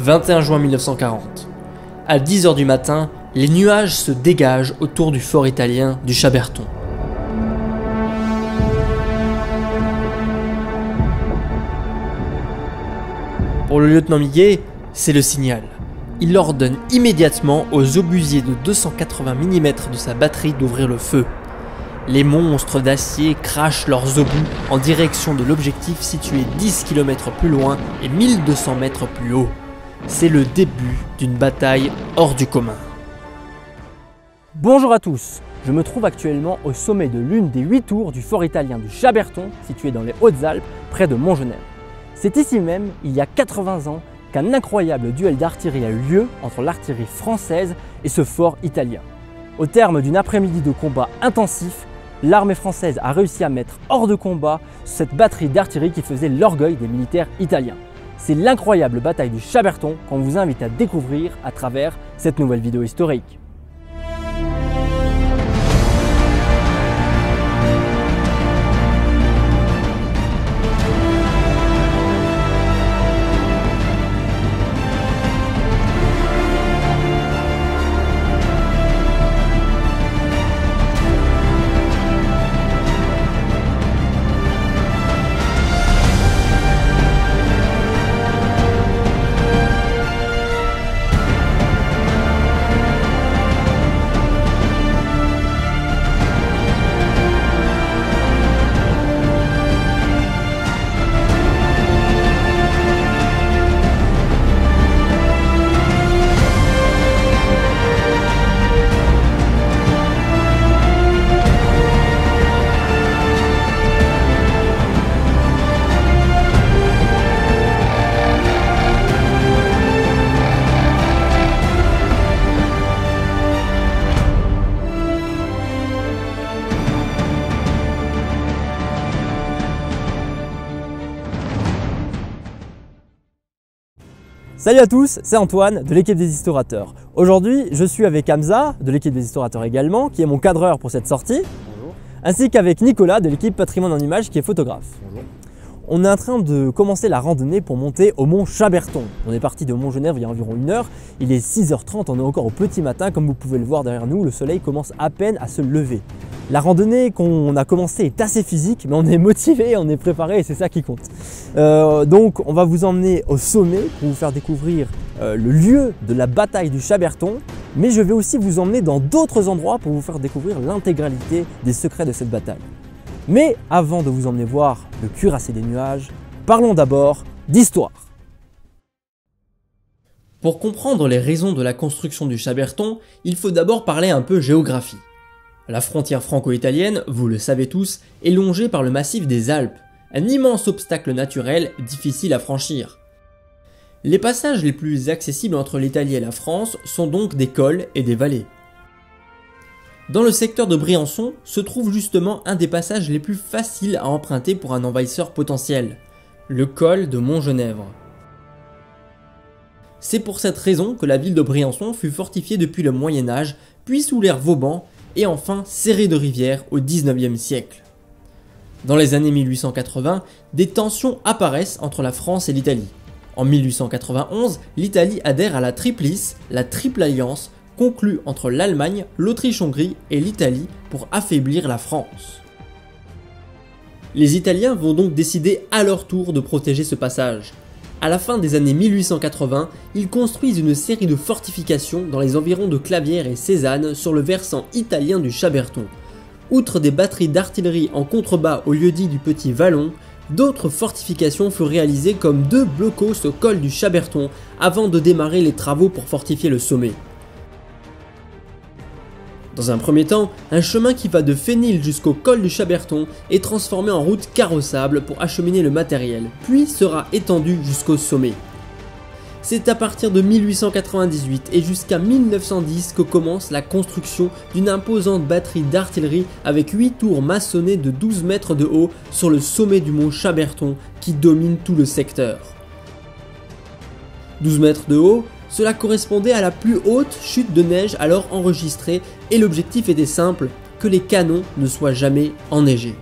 21 juin 1940. À 10 h du matin, les nuages se dégagent autour du fort italien du Chaberton. Pour le lieutenant Miguet, c'est le signal. Il ordonne immédiatement aux obusiers de 280 mm de sa batterie d'ouvrir le feu. Les monstres d'acier crachent leurs obus en direction de l'objectif situé 10 km plus loin et 1200 mètres plus haut. C'est le début d'une bataille hors du commun. Bonjour à tous, je me trouve actuellement au sommet de l'une des 8 tours du fort italien du Chaberton, situé dans les Hautes-Alpes, près de Montgenèvre. C'est ici même, il y a 80 ans, qu'un incroyable duel d'artillerie a eu lieu entre l'artillerie française et ce fort italien. Au terme d'une après-midi de combat intensif, l'armée française a réussi à mettre hors de combat cette batterie d'artillerie qui faisait l'orgueil des militaires italiens. C'est l'incroyable bataille du Chaberton qu'on vous invite à découvrir à travers cette nouvelle vidéo historique. Salut à tous, c'est Antoine de l'équipe des Historateurs. Aujourd'hui, je suis avec Hamza de l'équipe des Historateurs également, qui est mon cadreur pour cette sortie. Bonjour. Ainsi qu'avec Nicolas de l'équipe Patrimoine en Images, qui est photographe. Bonjour. On est en train de commencer la randonnée pour monter au mont Chaberton. On est parti de Montgenèvre il y a environ 1 heure. Il est 6 h 30, on est encore au petit matin. Comme vous pouvez le voir derrière nous, le soleil commence à peine à se lever. La randonnée qu'on a commencée est assez physique, mais on est motivé, on est préparé et c'est ça qui compte. Donc on va vous emmener au sommet pour vous faire découvrir le lieu de la bataille du Chaberton, mais je vais aussi vous emmener dans d'autres endroits pour vous faire découvrir l'intégralité des secrets de cette bataille. Mais avant de vous emmener voir le cuirassé des nuages, parlons d'abord d'histoire. Pour comprendre les raisons de la construction du Chaberton, il faut d'abord parler un peu géographie. La frontière franco-italienne, vous le savez tous, est longée par le massif des Alpes, un immense obstacle naturel difficile à franchir. Les passages les plus accessibles entre l'Italie et la France sont donc des cols et des vallées. Dans le secteur de Briançon se trouve justement un des passages les plus faciles à emprunter pour un envahisseur potentiel, le col de Montgenèvre. C'est pour cette raison que la ville de Briançon fut fortifiée depuis le Moyen-Âge, puis sous l'ère Vauban, et enfin serrée de rivières au XIXe siècle. Dans les années 1880, des tensions apparaissent entre la France et l'Italie. En 1891, l'Italie adhère à la Triplice, la Triple Alliance, conclue entre l'Allemagne, l'Autriche-Hongrie et l'Italie pour affaiblir la France. Les Italiens vont donc décider à leur tour de protéger ce passage. À la fin des années 1880, ils construisent une série de fortifications dans les environs de Clavières et Cézanne sur le versant italien du Chaberton. Outre des batteries d'artillerie en contrebas au lieu-dit du Petit Vallon, d'autres fortifications furent réalisées comme 2 blocos au col du Chaberton avant de démarrer les travaux pour fortifier le sommet. Dans un premier temps, un chemin qui va de Fénil jusqu'au col du Chaberton est transformé en route carrossable pour acheminer le matériel, puis sera étendu jusqu'au sommet. C'est à partir de 1898 et jusqu'à 1910 que commence la construction d'une imposante batterie d'artillerie avec 8 tours maçonnées de 12 mètres de haut sur le sommet du mont Chaberton qui domine tout le secteur. 12 mètres de haut, cela correspondait à la plus haute chute de neige alors enregistrée et l'objectif était simple, que les canons ne soient jamais enneigés.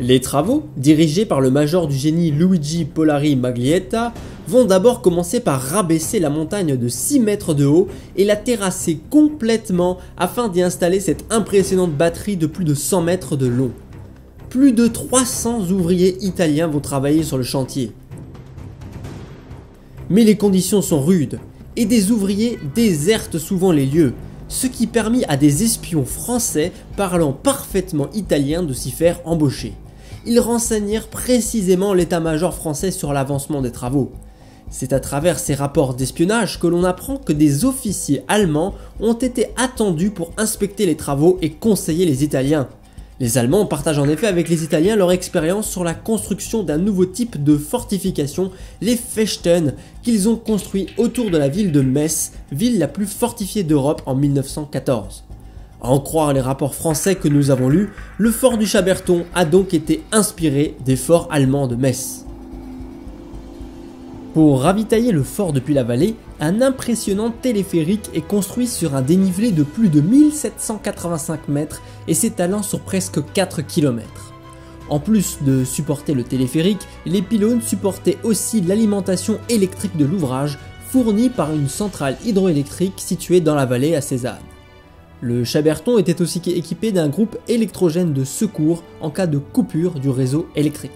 Les travaux, dirigés par le major du génie Luigi Polari Maglietta, vont d'abord commencer par rabaisser la montagne de 6 mètres de haut et la terrasser complètement afin d'y installer cette impressionnante batterie de plus de 100 mètres de long. Plus de 300 ouvriers italiens vont travailler sur le chantier. Mais les conditions sont rudes et des ouvriers désertent souvent les lieux, ce qui permit à des espions français parlant parfaitement italien de s'y faire embaucher. Ils renseignèrent précisément l'état-major français sur l'avancement des travaux. C'est à travers ces rapports d'espionnage que l'on apprend que des officiers allemands ont été attendus pour inspecter les travaux et conseiller les Italiens. Les Allemands partagent en effet avec les Italiens leur expérience sur la construction d'un nouveau type de fortification, les Fechten, qu'ils ont construit autour de la ville de Metz, ville la plus fortifiée d'Europe en 1914. À en croire les rapports français que nous avons lus, le fort du Chaberton a donc été inspiré des forts allemands de Metz. Pour ravitailler le fort depuis la vallée, un impressionnant téléphérique est construit sur un dénivelé de plus de 1785 mètres et s'étalant sur presque 4 km. En plus de supporter le téléphérique, les pylônes supportaient aussi l'alimentation électrique de l'ouvrage, fournie par une centrale hydroélectrique située dans la vallée à Cézanne. Le Chaberton était aussi équipé d'un groupe électrogène de secours en cas de coupure du réseau électrique.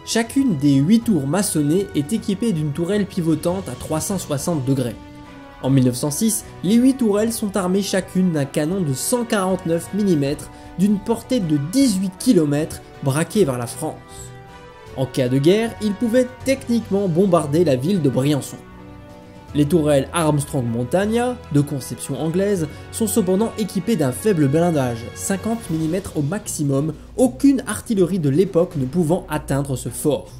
Chacune des 8 tours maçonnées est équipée d'une tourelle pivotante à 360 degrés. En 1906, les 8 tourelles sont armées chacune d'un canon de 149 mm d'une portée de 18 km braqué vers la France. En cas de guerre, ils pouvaient techniquement bombarder la ville de Briançon. Les tourelles Armstrong Montagna, de conception anglaise, sont cependant équipées d'un faible blindage, 50 mm au maximum, aucune artillerie de l'époque ne pouvant atteindre ce fort.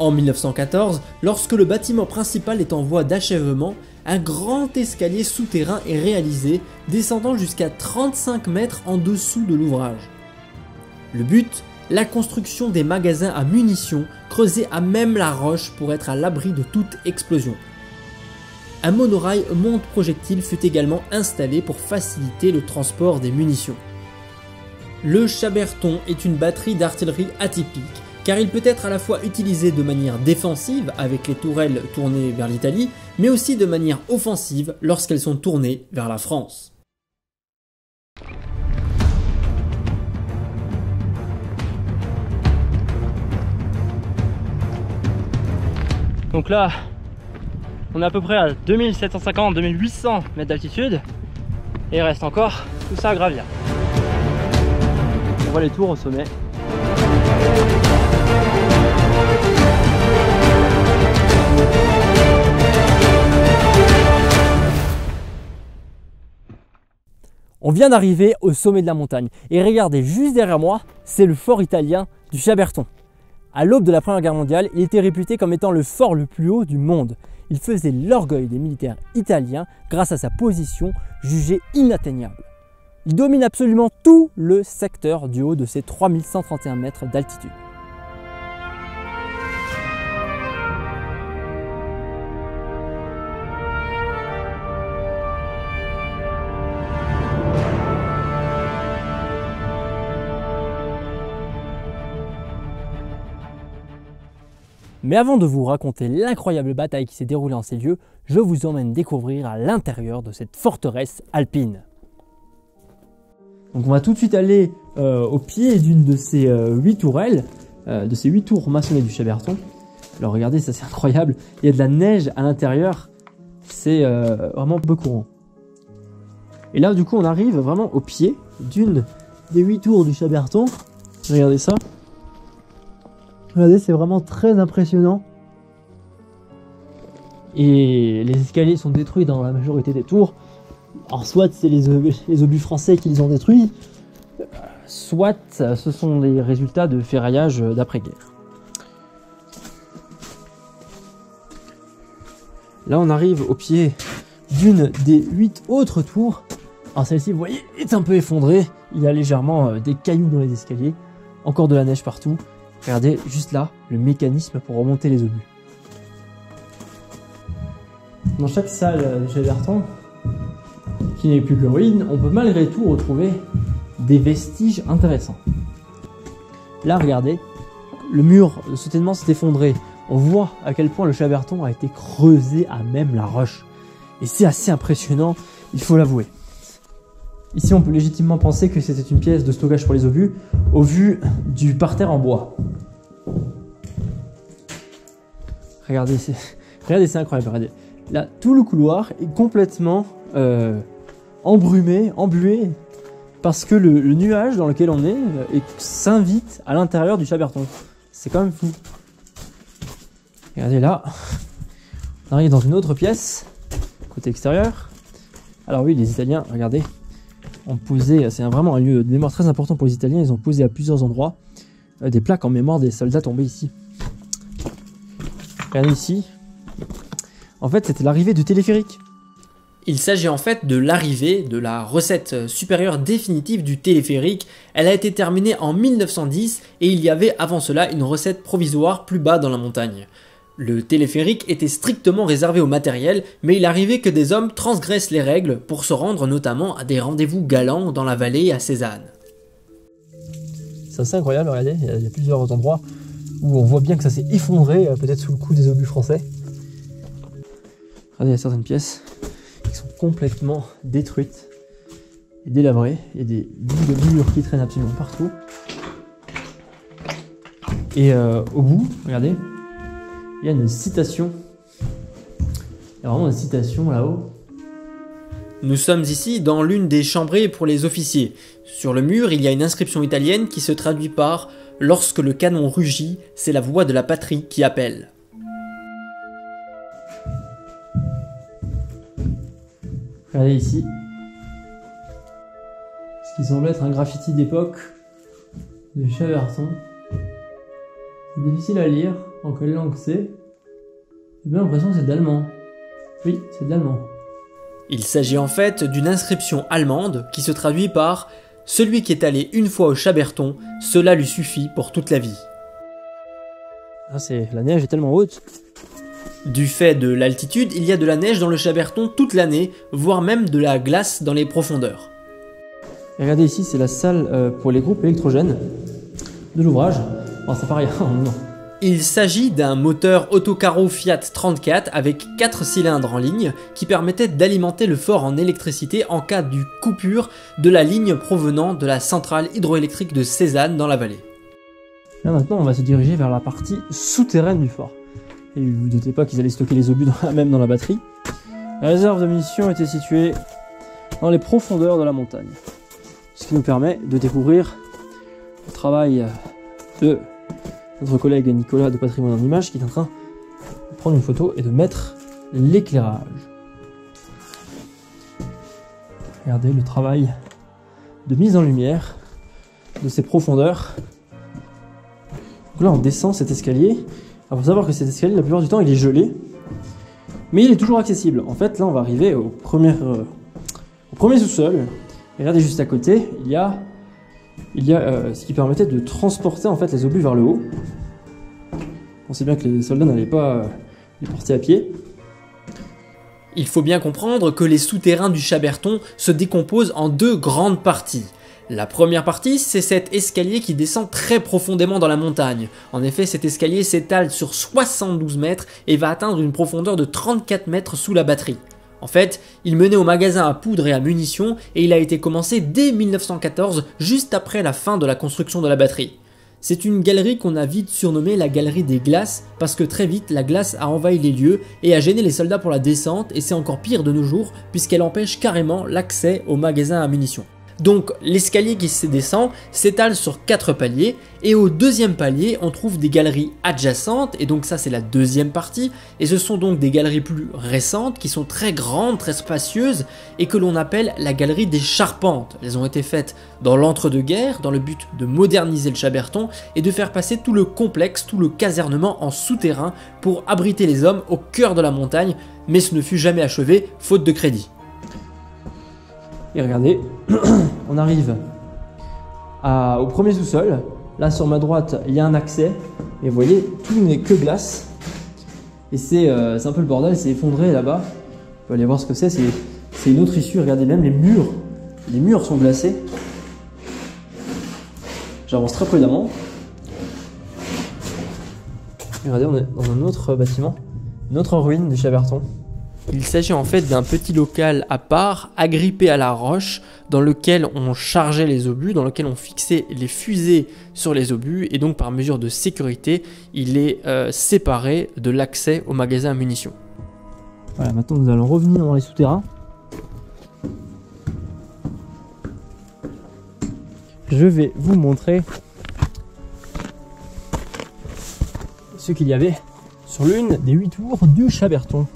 En 1914, lorsque le bâtiment principal est en voie d'achèvement, un grand escalier souterrain est réalisé, descendant jusqu'à 35 mètres en dessous de l'ouvrage. Le but ? La construction des magasins à munitions creusés à même la roche pour être à l'abri de toute explosion. Un monorail monte-projectile fut également installé pour faciliter le transport des munitions. Le Chaberton est une batterie d'artillerie atypique, car il peut être à la fois utilisé de manière défensive avec les tourelles tournées vers l'Italie, mais aussi de manière offensive lorsqu'elles sont tournées vers la France. Donc là, on est à peu près à 2750-2800 mètres d'altitude et il reste encore tout ça à gravir. On voit les tours au sommet. On vient d'arriver au sommet de la montagne et regardez juste derrière moi, c'est le fort italien du Chaberton. À l'aube de la Première Guerre mondiale, il était réputé comme étant le fort le plus haut du monde. Il faisait l'orgueil des militaires italiens grâce à sa position jugée inatteignable. Il domine absolument tout le secteur du haut de ses 3131 mètres d'altitude. Mais avant de vous raconter l'incroyable bataille qui s'est déroulée en ces lieux, je vous emmène découvrir à l'intérieur de cette forteresse alpine. Donc on va tout de suite aller au pied d'une de ces 8 tourelles, de ces 8 tours maçonnées du Chaberton. Alors regardez, ça c'est incroyable, il y a de la neige à l'intérieur, c'est vraiment peu courant. Et là du coup on arrive vraiment au pied d'une des 8 tours du Chaberton, regardez ça. Regardez, c'est vraiment très impressionnant. Et les escaliers sont détruits dans la majorité des tours. Alors soit c'est les obus français qui les ont détruits, soit ce sont les résultats de ferraillage d'après-guerre. Là on arrive au pied d'une des 8 autres tours. Alors celle-ci, vous voyez, est un peu effondrée. Il y a légèrement des cailloux dans les escaliers. Encore de la neige partout. Regardez juste là, le mécanisme pour remonter les obus. Dans chaque salle du Chaberton, qui n'est plus que ruine, on peut malgré tout retrouver des vestiges intéressants. Là, regardez, le mur de soutènement s'est effondré. On voit à quel point le Chaberton a été creusé à même la roche. Et c'est assez impressionnant, il faut l'avouer. Ici, on peut légitimement penser que c'était une pièce de stockage pour les obus, au vu du parterre en bois. Regardez, c'est incroyable. Regardez. Là, tout le couloir est complètement embrumé, embué, parce que le nuage dans lequel on est s'invite à l'intérieur du Chaberton. C'est quand même fou. Regardez là, on arrive dans une autre pièce, côté extérieur. Alors oui, les Italiens, regardez, ont posé, c'est vraiment un lieu de mémoire très important pour les Italiens, ils ont posé à plusieurs endroits des plaques en mémoire des soldats tombés ici. Regardez ici, en fait c'était l'arrivée du téléphérique. Il s'agit en fait de l'arrivée de la recette supérieure définitive du téléphérique. Elle a été terminée en 1910 et il y avait avant cela une recette provisoire plus bas dans la montagne. Le téléphérique était strictement réservé au matériel, mais il arrivait que des hommes transgressent les règles pour se rendre notamment à des rendez-vous galants dans la vallée à Cézanne. C'est assez incroyable, regardez, il y a plusieurs endroits où on voit bien que ça s'est effondré, peut-être sous le coup des obus français. Regardez, il y a certaines pièces qui sont complètement détruites et délabrées. Il y a des bouts de murs qui traînent absolument partout. Et au bout, regardez, il y a une citation. Il y a vraiment une citation là-haut. Nous sommes ici dans l'une des chambrées pour les officiers. Sur le mur, il y a une inscription italienne qui se traduit par « Lorsque le canon rugit, c'est la voix de la patrie qui appelle ». Regardez ici. Ce qui semble être un graffiti d'époque de Chaberton. C'est difficile à lire. En quelle langue c'est? J'ai bien l'impression que c'est d'allemand. Oui, c'est d'allemand. Il s'agit en fait d'une inscription allemande qui se traduit par « Celui qui est allé une fois au Chaberton, cela lui suffit pour toute la vie ». Ah, la neige est tellement haute. Du fait de l'altitude, il y a de la neige dans le Chaberton toute l'année, voire même de la glace dans les profondeurs. Et regardez ici, c'est la salle pour les groupes électrogènes de l'ouvrage. Bon, c'est pareil, non. Il s'agit d'un moteur autocarro Fiat 34 avec 4 cylindres en ligne qui permettait d'alimenter le fort en électricité en cas de coupure de la ligne provenant de la centrale hydroélectrique de Cézanne dans la vallée. Là maintenant, on va se diriger vers la partie souterraine du fort. Et vous ne doutez pas qu'ils allaient stocker les obus même dans la batterie. La réserve de munitions était située dans les profondeurs de la montagne. Ce qui nous permet de découvrir le travail de notre collègue Nicolas de Patrimoine en Images qui est en train de prendre une photo et de mettre l'éclairage. Regardez le travail de mise en lumière de ces profondeurs. Donc là on descend cet escalier. Il faut savoir que cet escalier la plupart du temps il est gelé, mais il est toujours accessible. En fait là on va arriver au premier sous-sol. Et regardez juste à côté, il y a ce qui permettait de transporter en fait les obus vers le haut. On sait bien que les soldats n'allaient pas les porter à pied. Il faut bien comprendre que les souterrains du Chaberton se décomposent en deux grandes parties. La première partie, c'est cet escalier qui descend très profondément dans la montagne. En effet, cet escalier s'étale sur 72 mètres et va atteindre une profondeur de 34 mètres sous la batterie. En fait, il menait au magasin à poudre et à munitions et il a été commencé dès 1914, juste après la fin de la construction de la batterie. C'est une galerie qu'on a vite surnommée la galerie des glaces parce que très vite la glace a envahi les lieux et a gêné les soldats pour la descente et c'est encore pire de nos jours puisqu'elle empêche carrément l'accès au magasin à munitions. Donc l'escalier qui se descend s'étale sur 4 paliers et au deuxième palier on trouve des galeries adjacentes et donc ça c'est la deuxième partie et ce sont donc des galeries plus récentes qui sont très grandes, très spacieuses et que l'on appelle la galerie des charpentes. Elles ont été faites dans l'entre-deux-guerres dans le but de moderniser le Chaberton et de faire passer tout le complexe, tout le casernement en souterrain pour abriter les hommes au cœur de la montagne, mais ce ne fut jamais achevé faute de crédit. Et regardez, on arrive au premier sous-sol. Là sur ma droite, il y a un accès. Et vous voyez, tout n'est que glace. Et c'est un peu le bordel, c'est effondré là-bas. On peut aller voir ce que c'est. C'est une autre issue. Regardez, même les murs sont glacés. J'avance très prudemment. Et regardez, on est dans un autre bâtiment, une autre ruine du Chaberton. Il s'agit en fait d'un petit local à part, agrippé à la roche, dans lequel on chargeait les obus, dans lequel on fixait les fusées sur les obus, et donc par mesure de sécurité, il est séparé de l'accès au magasin à munitions. Voilà, maintenant nous allons revenir dans les souterrains. Je vais vous montrer ce qu'il y avait sur l'une des 8 tours du Chaberton.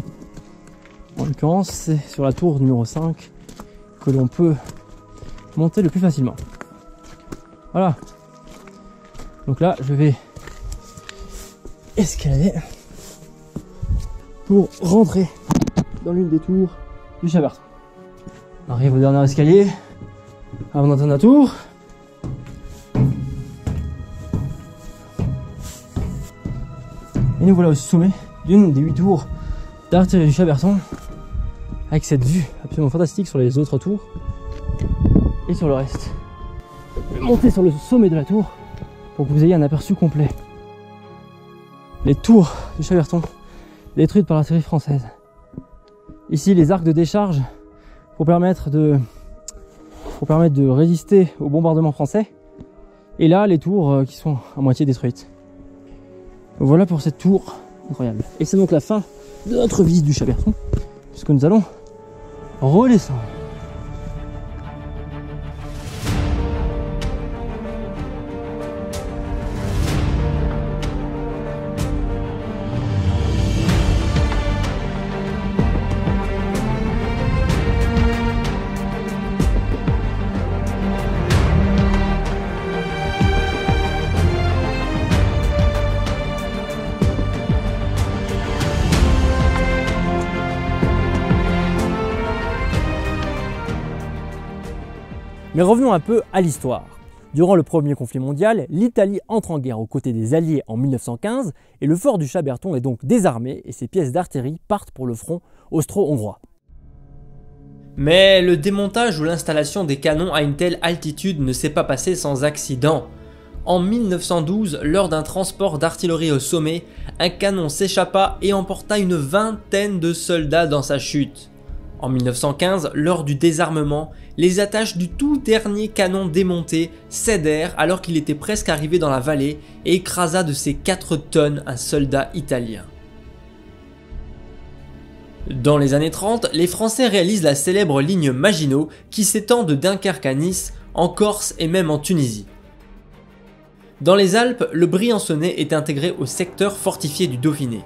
En l'occurrence, c'est sur la tour numéro 5 que l'on peut monter le plus facilement. Voilà. Donc là, je vais escalader pour rentrer dans l'une des tours du Chaberton. On arrive au dernier escalier avant d'atteindre la tour. Et nous voilà au sommet d'une des 8 tours d'artillerie du Chaberton, avec cette vue absolument fantastique sur les autres tours et sur le reste. Je vais monter sur le sommet de la tour pour que vous ayez un aperçu complet. Les tours du Chaberton détruites par l'artillerie française. Ici, les arcs de décharge pour permettre de résister au bombardement français. Et là, les tours qui sont à moitié détruites. Voilà pour cette tour incroyable. Et c'est donc la fin de notre visite du Chaberton, puisque nous allons redescendre. Mais revenons un peu à l'histoire. Durant le premier conflit mondial, l'Italie entre en guerre aux côtés des Alliés en 1915 et le fort du Chaberton est donc désarmé et ses pièces d'artillerie partent pour le front austro-hongrois. Mais le démontage ou l'installation des canons à une telle altitude ne s'est pas passé sans accident. En 1912, lors d'un transport d'artillerie au sommet, un canon s'échappa et emporta une vingtaine de soldats dans sa chute. En 1915, lors du désarmement, les attaches du tout dernier canon démonté cédèrent alors qu'il était presque arrivé dans la vallée et écrasa de ses 4 tonnes un soldat italien. Dans les années 30, les Français réalisent la célèbre ligne Maginot qui s'étend de Dunkerque à Nice, en Corse et même en Tunisie. Dans les Alpes, le Briançonnais est intégré au secteur fortifié du Dauphiné.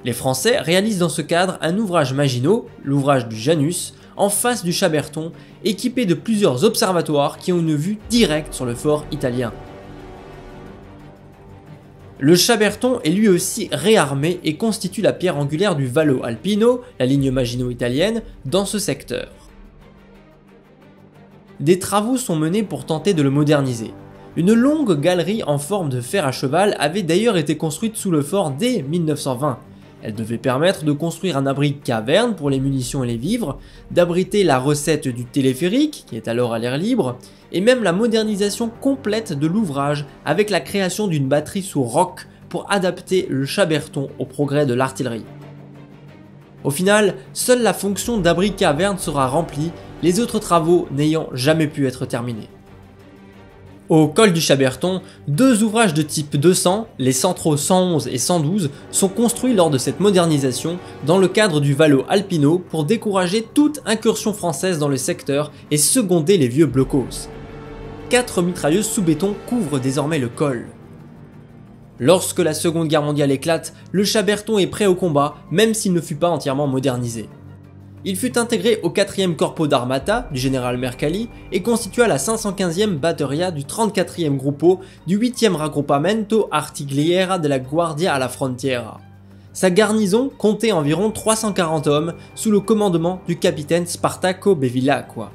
Les Français réalisent dans ce cadre un ouvrage Maginot, l'ouvrage du Janus, en face du Chaberton, équipé de plusieurs observatoires qui ont une vue directe sur le fort italien. Le Chaberton est lui aussi réarmé et constitue la pierre angulaire du Vallo Alpino, la ligne Maginot italienne, dans ce secteur. Des travaux sont menés pour tenter de le moderniser. Une longue galerie en forme de fer à cheval avait d'ailleurs été construite sous le fort dès 1920. Elle devait permettre de construire un abri caverne pour les munitions et les vivres, d'abriter la recette du téléphérique, qui est alors à l'air libre, et même la modernisation complète de l'ouvrage avec la création d'une batterie sous roc pour adapter le Chaberton au progrès de l'artillerie. Au final, seule la fonction d'abri caverne sera remplie, les autres travaux n'ayant jamais pu être terminés. Au col du Chaberton, 2 ouvrages de type 200, les centraux 111 et 112, sont construits lors de cette modernisation dans le cadre du Vallo Alpino pour décourager toute incursion française dans le secteur et seconder les vieux blocos. 4 mitrailleuses sous béton couvrent désormais le col. Lorsque la Seconde Guerre mondiale éclate, le Chaberton est prêt au combat, même s'il ne fut pas entièrement modernisé. Il fut intégré au 4e Corpo d'Armata du général Mercalli et constitua la 515e Batteria du 34e Gruppo du 8e Raggruppamento Artigliera della Guardia alla Frontiera. Sa garnison comptait environ 340 hommes sous le commandement du capitaine Spartaco Bevilacqua.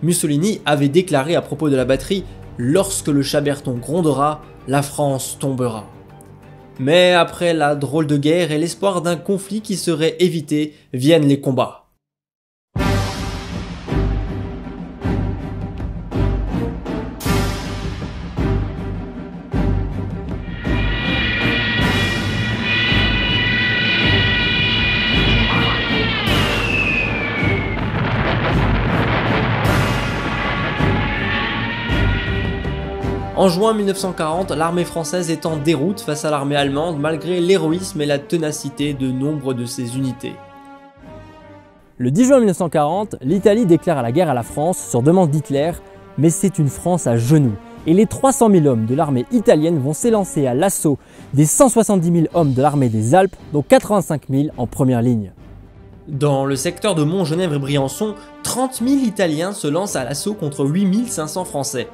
Mussolini avait déclaré à propos de la batterie « Lorsque le Chaberton grondera, la France tombera ». Mais après la drôle de guerre et l'espoir d'un conflit qui serait évité, viennent les combats. En juin 1940, l'armée française est en déroute face à l'armée allemande malgré l'héroïsme et la ténacité de nombre de ses unités. Le 10 juin 1940, l'Italie déclare la guerre à la France sur demande d'Hitler, mais c'est une France à genoux. Et les 300 000 hommes de l'armée italienne vont s'élancer à l'assaut des 170 000 hommes de l'armée des Alpes, dont 85 000 en première ligne. Dans le secteur de Montgenèvre et Briançon, 30 000 Italiens se lancent à l'assaut contre 8 500 Français.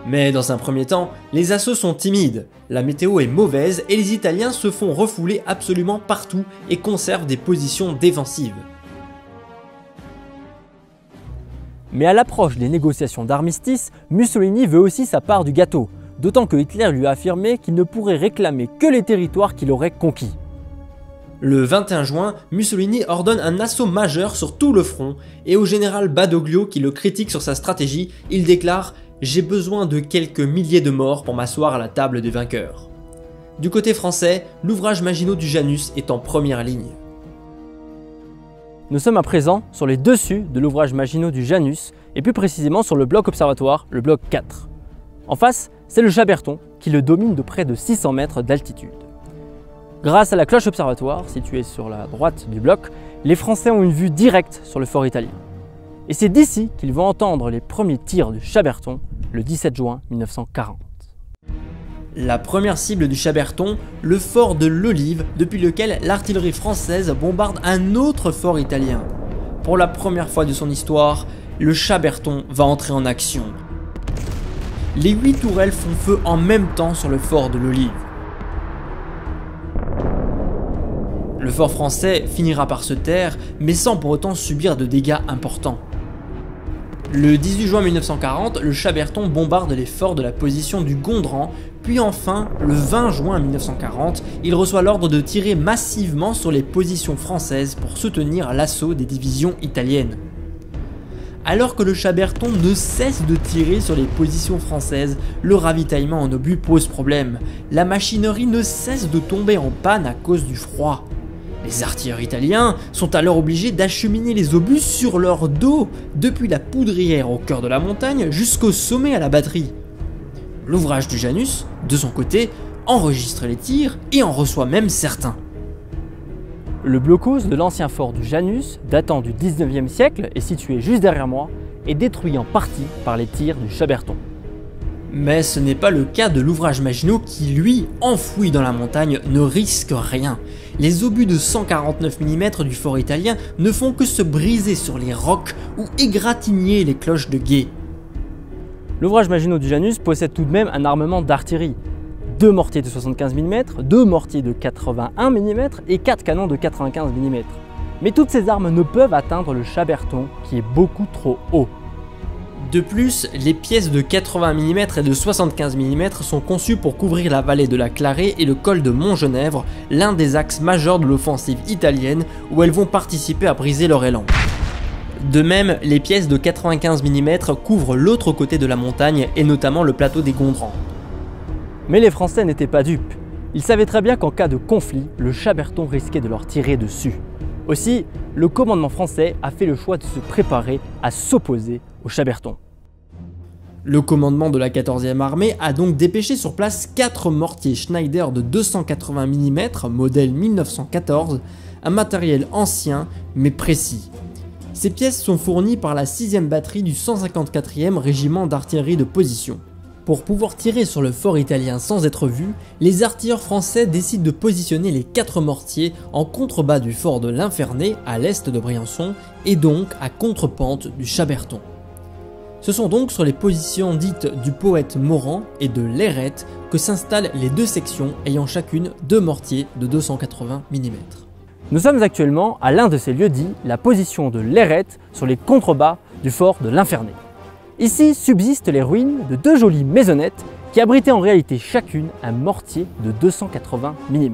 Mais dans un premier temps, les assauts sont timides, la météo est mauvaise et les Italiens se font refouler absolument partout et conservent des positions défensives. Mais à l'approche des négociations d'armistice, Mussolini veut aussi sa part du gâteau, d'autant que Hitler lui a affirmé qu'il ne pourrait réclamer que les territoires qu'il aurait conquis. Le 21 juin, Mussolini ordonne un assaut majeur sur tout le front et au général Badoglio qui le critique sur sa stratégie, il déclare « J'ai besoin de quelques milliers de morts pour m'asseoir à la table des vainqueurs ». Du côté français, l'ouvrage Maginot du Janus est en première ligne. Nous sommes à présent sur les dessus de l'ouvrage Maginot du Janus et plus précisément sur le bloc observatoire, le bloc 4. En face, c'est le Chaberton qui le domine de près de 600 mètres d'altitude. Grâce à la cloche observatoire située sur la droite du bloc, les Français ont une vue directe sur le fort italien. Et c'est d'ici qu'ils vont entendre les premiers tirs du Chaberton le 17 juin 1940. La première cible du Chaberton, le fort de l'Olive, depuis lequel l'artillerie française bombarde un autre fort italien. Pour la première fois de son histoire, le Chaberton va entrer en action. Les 8 tourelles font feu en même temps sur le fort de l'Olive. Le fort français finira par se taire, mais sans pour autant subir de dégâts importants. Le 18 juin 1940, le Chaberton bombarde les forts de la position du Gondran, puis enfin, le 20 juin 1940, il reçoit l'ordre de tirer massivement sur les positions françaises pour soutenir l'assaut des divisions italiennes. Alors que le Chaberton ne cesse de tirer sur les positions françaises, le ravitaillement en obus pose problème. La machinerie ne cesse de tomber en panne à cause du froid. Les artilleurs italiens sont alors obligés d'acheminer les obus sur leur dos, depuis la poudrière au cœur de la montagne jusqu'au sommet à la batterie. L'ouvrage du Janus, de son côté, enregistre les tirs et en reçoit même certains. Le blocos de l'ancien fort du Janus, datant du 19e siècle et situé juste derrière moi, est détruit en partie par les tirs du Chaberton. Mais ce n'est pas le cas de l'ouvrage Maginot qui, lui, enfoui dans la montagne, ne risque rien. Les obus de 149 mm du fort italien ne font que se briser sur les rocs ou égratigner les cloches de guet. L'ouvrage Maginot du Janus possède tout de même un armement d'artillerie. 2 mortiers de 75 mm, 2 mortiers de 81 mm et 4 canons de 95 mm. Mais toutes ces armes ne peuvent atteindre le Chaberton qui est beaucoup trop haut. De plus, les pièces de 80 mm et de 75 mm sont conçues pour couvrir la vallée de la Clarée et le col de Montgenèvre, l'un des axes majeurs de l'offensive italienne où elles vont participer à briser leur élan. De même, les pièces de 95 mm couvrent l'autre côté de la montagne et notamment le plateau des Gondrans. Mais les Français n'étaient pas dupes. Ils savaient très bien qu'en cas de conflit, le Chaberton risquait de leur tirer dessus. Aussi, le commandement français a fait le choix de se préparer à s'opposer au Chaberton. Le commandement de la 14e armée a donc dépêché sur place 4 mortiers Schneider de 280 mm, modèle 1914, un matériel ancien mais précis. Ces pièces sont fournies par la 6e batterie du 154e régiment d'artillerie de position. Pour pouvoir tirer sur le fort italien sans être vus, les artilleurs français décident de positionner les 4 mortiers en contrebas du fort de l'Infernet à l'est de Briançon et donc à contrepente du Chaberton. Ce sont donc sur les positions dites du poète Morand et de l'Airette que s'installent les 2 sections ayant chacune 2 mortiers de 280 mm. Nous sommes actuellement à l'un de ces lieux dits, la position de l'Airette sur les contrebas du fort de l'Infernet. Ici subsistent les ruines de 2 jolies maisonnettes qui abritaient en réalité chacune un mortier de 280 mm.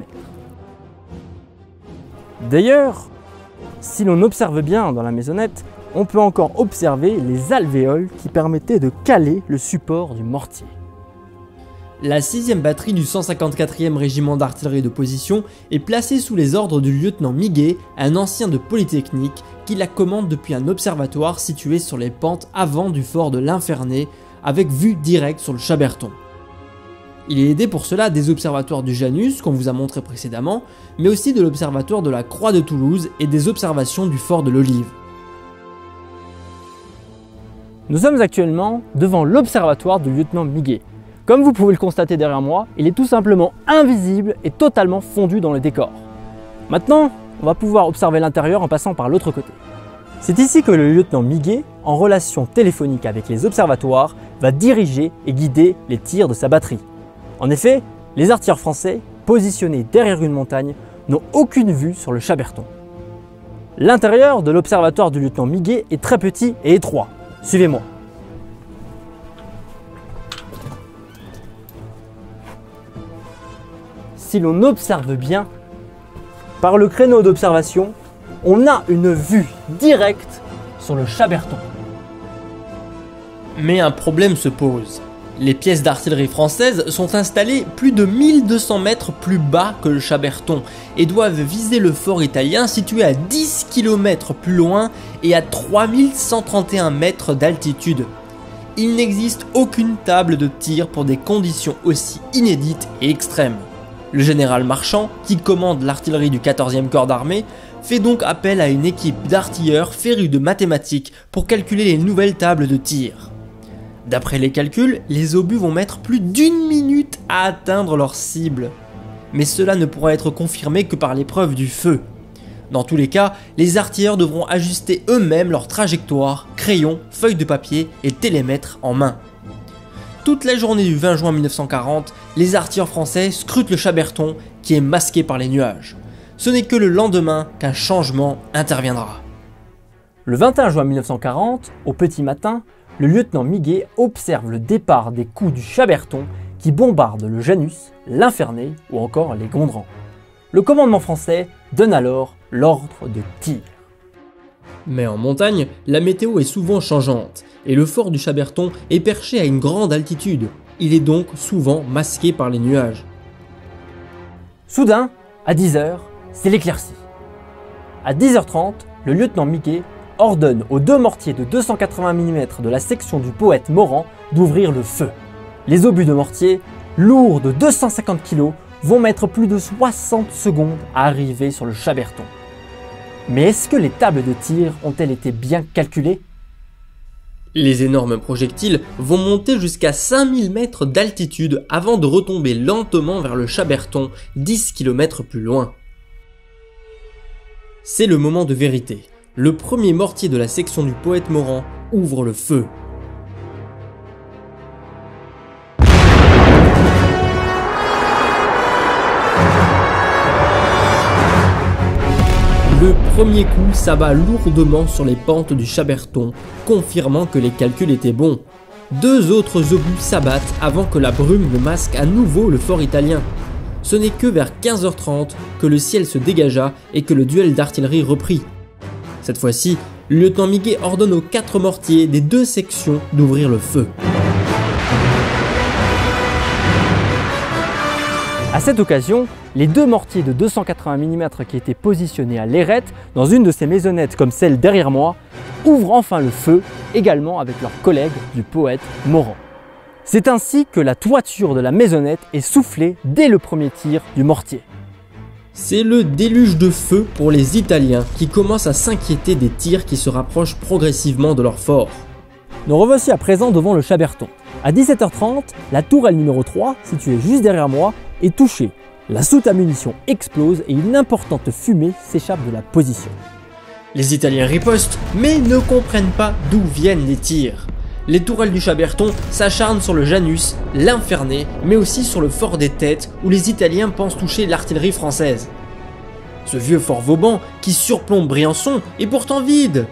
D'ailleurs, si l'on observe bien dans la maisonnette, on peut encore observer les alvéoles qui permettaient de caler le support du mortier. La 6e batterie du 154e régiment d'artillerie de position est placée sous les ordres du lieutenant Miguet, un ancien de Polytechnique, qui la commande depuis un observatoire situé sur les pentes avant du fort de l'Infernet, avec vue directe sur le Chaberton. Il est aidé pour cela des observatoires du Janus qu'on vous a montré précédemment, mais aussi de l'observatoire de la Croix de Toulouse et des observations du fort de l'Olive. Nous sommes actuellement devant l'observatoire du lieutenant Miguet. Comme vous pouvez le constater derrière moi, il est tout simplement invisible et totalement fondu dans le décor. Maintenant, on va pouvoir observer l'intérieur en passant par l'autre côté. C'est ici que le lieutenant Miguet, en relation téléphonique avec les observatoires, va diriger et guider les tirs de sa batterie. En effet, les artilleurs français, positionnés derrière une montagne, n'ont aucune vue sur le Chaberton. L'intérieur de l'observatoire du lieutenant Miguet est très petit et étroit. Suivez-moi. Si l'on observe bien, par le créneau d'observation, on a une vue directe sur le Chaberton. Mais un problème se pose. Les pièces d'artillerie françaises sont installées plus de 1200 mètres plus bas que le Chaberton et doivent viser le fort italien situé à 10 km plus loin et à 3131 mètres d'altitude. Il n'existe aucune table de tir pour des conditions aussi inédites et extrêmes. Le général Marchand, qui commande l'artillerie du 14e corps d'armée, fait donc appel à une équipe d'artilleurs férus de mathématiques pour calculer les nouvelles tables de tir. D'après les calculs, les obus vont mettre plus d'1 minute à atteindre leur cible. Mais cela ne pourra être confirmé que par l'épreuve du feu. Dans tous les cas, les artilleurs devront ajuster eux-mêmes leur trajectoire, crayon, feuille de papier et télémètre en main. Toute la journée du 20 juin 1940, les artilleurs français scrutent le Chaberton qui est masqué par les nuages. Ce n'est que le lendemain qu'un changement interviendra. Le 21 juin 1940, au petit matin, le lieutenant Miguet observe le départ des coups du Chaberton qui bombardent le Janus, l'Infernet ou encore les Gondrans. Le commandement français donne alors l'ordre de tir. Mais en montagne, la météo est souvent changeante et le fort du Chaberton est perché à une grande altitude. Il est donc souvent masqué par les nuages. Soudain, à 10h, c'est l'éclaircie. À 10h30, le lieutenant Miguet ordonne aux 2 mortiers de 280 mm de la section du Poète Morand d'ouvrir le feu. Les obus de mortier, lourds de 250 kg, vont mettre plus de 60 secondes à arriver sur le Chaberton. Mais est-ce que les tables de tir ont-elles été bien calculées? Les énormes projectiles vont monter jusqu'à 5000 mètres d'altitude avant de retomber lentement vers le Chaberton, 10 km plus loin. C'est le moment de vérité. Le premier mortier de la section du Poète Morand ouvre le feu. Le premier coup s'abat lourdement sur les pentes du Chaberton, confirmant que les calculs étaient bons. 2 autres obus s'abattent avant que la brume ne masque à nouveau le fort italien. Ce n'est que vers 15h30 que le ciel se dégagea et que le duel d'artillerie reprit. Cette fois-ci, le lieutenant Miguet ordonne aux 4 mortiers des 2 sections d'ouvrir le feu. À cette occasion, les 2 mortiers de 280 mm qui étaient positionnés à Lérette, dans une de ces maisonnettes comme celle derrière moi, ouvrent enfin le feu, également avec leurs collègues du Poète Morand. C'est ainsi que la toiture de la maisonnette est soufflée dès le premier tir du mortier. C'est le déluge de feu pour les Italiens qui commencent à s'inquiéter des tirs qui se rapprochent progressivement de leur fort. Nous revoici à présent devant le Chaberton. À 17h30, la tourelle numéro 3, située juste derrière moi, est touchée. La soute à munitions explose et une importante fumée s'échappe de la position. Les Italiens ripostent, mais ne comprennent pas d'où viennent les tirs. Les tourelles du Chaberton s'acharnent sur le Janus, l'Infernet, mais aussi sur le fort des Têtes où les Italiens pensent toucher l'artillerie française. Ce vieux fort Vauban, qui surplombe Briançon, est pourtant vide.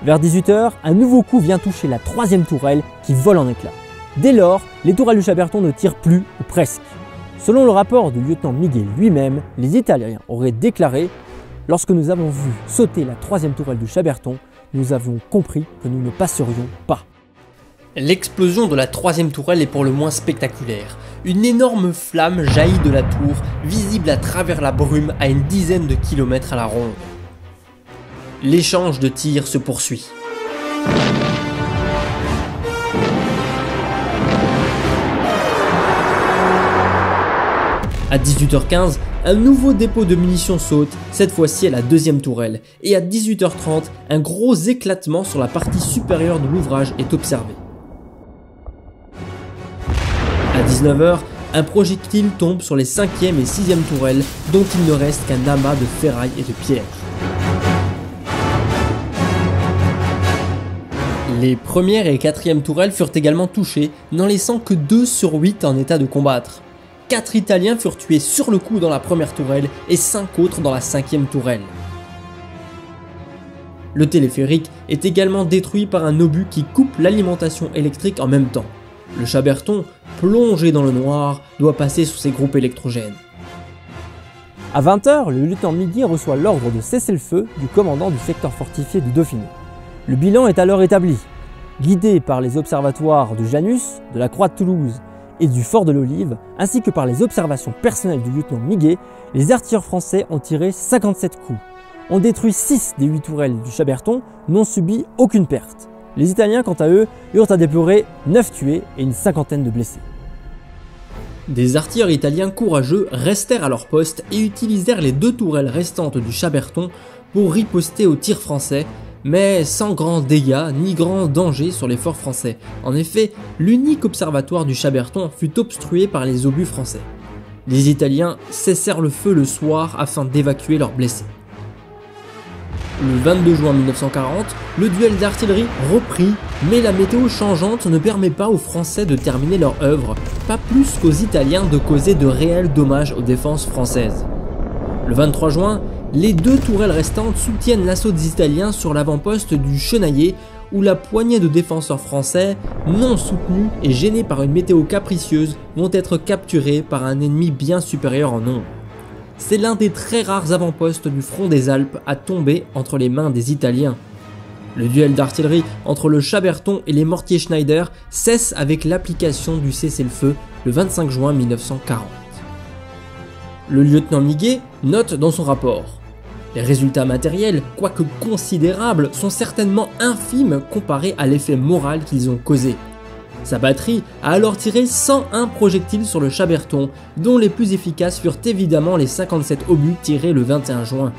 Vers 18h, un nouveau coup vient toucher la 3e tourelle qui vole en éclats. Dès lors, les tourelles du Chaberton ne tirent plus, ou presque. Selon le rapport du lieutenant Miguet lui-même, les Italiens auraient déclaré « Lorsque nous avons vu sauter la 3e tourelle du Chaberton, nous avions compris que nous ne passerions pas. » L'explosion de la 3e tourelle est pour le moins spectaculaire. Une énorme flamme jaillit de la tour, visible à travers la brume à une dizaine de kilomètres à la ronde. L'échange de tirs se poursuit. À 18h15, un nouveau dépôt de munitions saute, cette fois-ci à la deuxième tourelle, et à 18h30, un gros éclatement sur la partie supérieure de l'ouvrage est observé. À 19h, un projectile tombe sur les 5e et 6e tourelles, dont il ne reste qu'un amas de ferraille et de pierres. Les première et 4e tourelles furent également touchées, n'en laissant que 2 sur 8 en état de combattre. 4 Italiens furent tués sur le coup dans la première tourelle et 5 autres dans la 5e tourelle. Le téléphérique est également détruit par un obus qui coupe l'alimentation électrique en même temps. Le Chaberton, plongé dans le noir, doit passer sous ses groupes électrogènes. À 20h, le lieutenant Miguet reçoit l'ordre de cesser le feu du commandant du secteur fortifié du Dauphiné. Le bilan est alors établi. Guidé par les observatoires du Janus, de la Croix de Toulouse et du Fort de l'Olive, ainsi que par les observations personnelles du lieutenant Miguet, les artilleurs français ont tiré 57 coups. On détruit 6 des 8 tourelles du Chaberton, n'ont subi aucune perte. Les Italiens, quant à eux, eurent à déplorer 9 tués et une 50aine de blessés. Des artilleurs italiens courageux restèrent à leur poste et utilisèrent les 2 tourelles restantes du Chaberton pour riposter aux tirs français, mais sans grands dégâts ni grand danger sur les forts français. En effet, l'unique observatoire du Chaberton fut obstrué par les obus français. Les Italiens cessèrent le feu le soir afin d'évacuer leurs blessés. Le 22 juin 1940, le duel d'artillerie reprit, mais la météo changeante ne permet pas aux Français de terminer leur œuvre, pas plus qu'aux Italiens de causer de réels dommages aux défenses françaises. Le 23 juin, les 2 tourelles restantes soutiennent l'assaut des Italiens sur l'avant-poste du Chenaillé, où la poignée de défenseurs français, non soutenus et gênés par une météo capricieuse, vont être capturés par un ennemi bien supérieur en nombre. C'est l'un des très rares avant-postes du front des Alpes à tomber entre les mains des Italiens. Le duel d'artillerie entre le Chaberton et les mortiers Schneider cesse avec l'application du cessez-le-feu le 25 juin 1940. Le lieutenant Miguet note dans son rapport: les résultats matériels, quoique considérables, sont certainement infimes comparés à l'effet moral qu'ils ont causé. Sa batterie a alors tiré 101 projectiles sur le Chaberton, dont les plus efficaces furent évidemment les 57 obus tirés le 21 juin.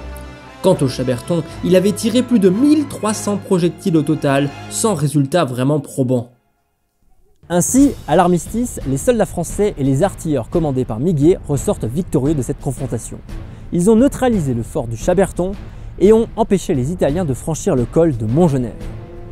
Quant au Chaberton, il avait tiré plus de 1300 projectiles au total, sans résultat vraiment probant. Ainsi, à l'armistice, les soldats français et les artilleurs commandés par Miguet ressortent victorieux de cette confrontation. Ils ont neutralisé le fort du Chaberton et ont empêché les Italiens de franchir le col de Montgenèvre.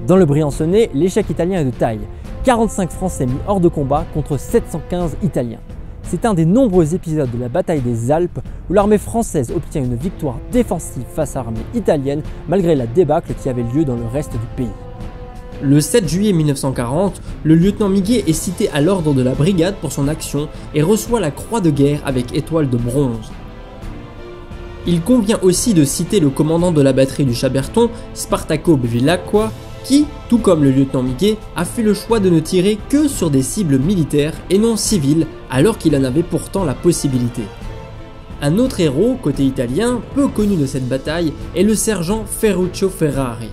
Dans le Briançonnais, l'échec italien est de taille. 45 Français mis hors de combat contre 715 Italiens. C'est un des nombreux épisodes de la bataille des Alpes où l'armée française obtient une victoire défensive face à l'armée italienne malgré la débâcle qui avait lieu dans le reste du pays. Le 7 juillet 1940, le lieutenant Miguet est cité à l'ordre de la brigade pour son action et reçoit la croix de guerre avec étoile de bronze. Il convient aussi de citer le commandant de la batterie du Chaberton, Spartaco Bevilacqua, qui, tout comme le lieutenant Miguet, a fait le choix de ne tirer que sur des cibles militaires et non civiles, alors qu'il en avait pourtant la possibilité. Un autre héros, côté italien, peu connu de cette bataille, est le sergent Ferruccio Ferrari.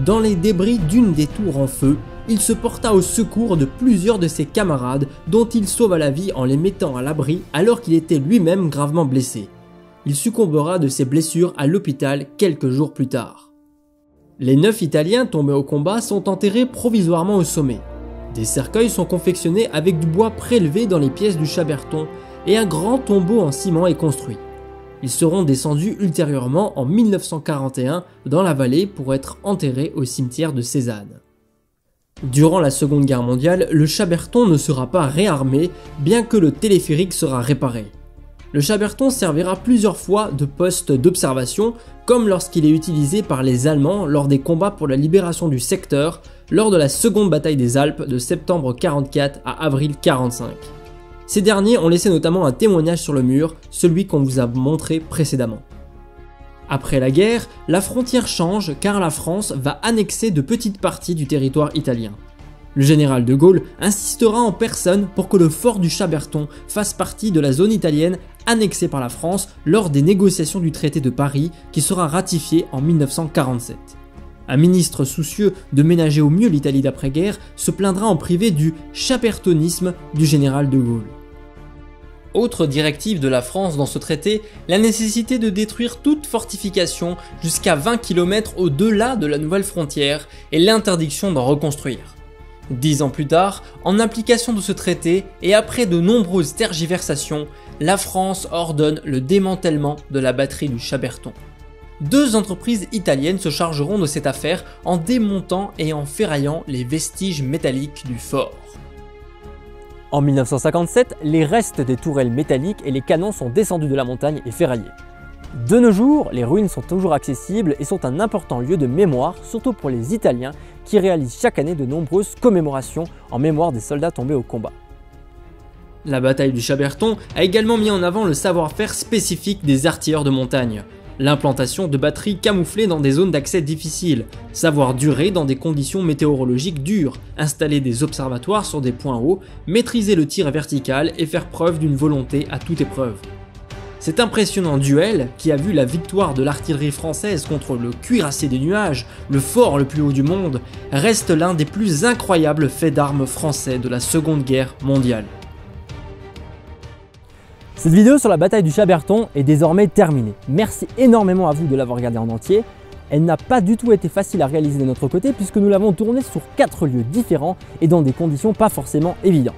Dans les débris d'une des tours en feu, il se porta au secours de plusieurs de ses camarades dont il sauva la vie en les mettant à l'abri alors qu'il était lui-même gravement blessé. Il succombera de ses blessures à l'hôpital quelques jours plus tard. Les 9 Italiens tombés au combat sont enterrés provisoirement au sommet. Des cercueils sont confectionnés avec du bois prélevé dans les pièces du Chaberton et un grand tombeau en ciment est construit. Ils seront descendus ultérieurement en 1941 dans la vallée pour être enterrés au cimetière de Cézanne. Durant la Seconde Guerre mondiale, le Chaberton ne sera pas réarmé, bien que le téléphérique sera réparé. Le Chaberton servira plusieurs fois de poste d'observation, comme lorsqu'il est utilisé par les Allemands lors des combats pour la libération du secteur, lors de la seconde bataille des Alpes de septembre 44 à avril 45. Ces derniers ont laissé notamment un témoignage sur le mur, celui qu'on vous a montré précédemment. Après la guerre, la frontière change car la France va annexer de petites parties du territoire italien. Le général de Gaulle insistera en personne pour que le fort du Chaberton fasse partie de la zone italienne annexée par la France lors des négociations du traité de Paris qui sera ratifié en 1947. Un ministre soucieux de ménager au mieux l'Italie d'après-guerre se plaindra en privé du chapertonisme du général de Gaulle. Autre directive de la France dans ce traité, la nécessité de détruire toute fortification jusqu'à 20 km au-delà de la nouvelle frontière et l'interdiction d'en reconstruire. 10 ans plus tard, en application de ce traité et après de nombreuses tergiversations, la France ordonne le démantèlement de la batterie du Chaberton. 2 entreprises italiennes se chargeront de cette affaire en démontant et en ferraillant les vestiges métalliques du fort. En 1957, les restes des tourelles métalliques et les canons sont descendus de la montagne et ferraillés. De nos jours, les ruines sont toujours accessibles et sont un important lieu de mémoire, surtout pour les Italiens qui réalisent chaque année de nombreuses commémorations en mémoire des soldats tombés au combat. La bataille du Chaberton a également mis en avant le savoir-faire spécifique des artilleurs de montagne. L'implantation de batteries camouflées dans des zones d'accès difficiles, savoir durer dans des conditions météorologiques dures, installer des observatoires sur des points hauts, maîtriser le tir vertical et faire preuve d'une volonté à toute épreuve. Cet impressionnant duel, qui a vu la victoire de l'artillerie française contre le cuirassé des nuages, le fort le plus haut du monde, reste l'un des plus incroyables faits d'armes français de la Seconde Guerre mondiale. Cette vidéo sur la bataille du Chaberton est désormais terminée. Merci énormément à vous de l'avoir regardée en entier. Elle n'a pas du tout été facile à réaliser de notre côté puisque nous l'avons tournée sur 4 lieux différents et dans des conditions pas forcément évidentes.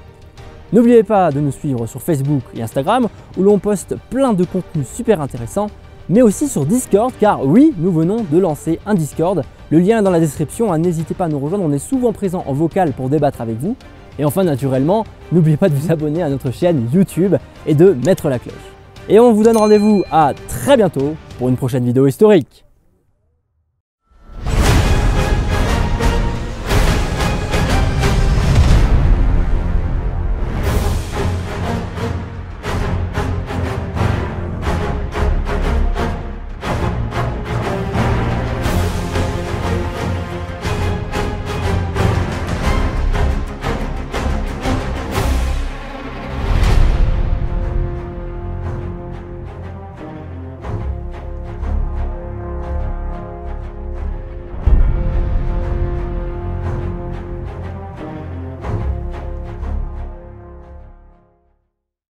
N'oubliez pas de nous suivre sur Facebook et Instagram où l'on poste plein de contenus super intéressants, mais aussi sur Discord car oui, nous venons de lancer un Discord. Le lien est dans la description, n'hésitez pas à nous rejoindre, on est souvent présent en vocal pour débattre avec vous. Et enfin, naturellement, n'oubliez pas de vous abonner à notre chaîne YouTube et de mettre la cloche. Et on vous donne rendez-vous à très bientôt pour une prochaine vidéo historique.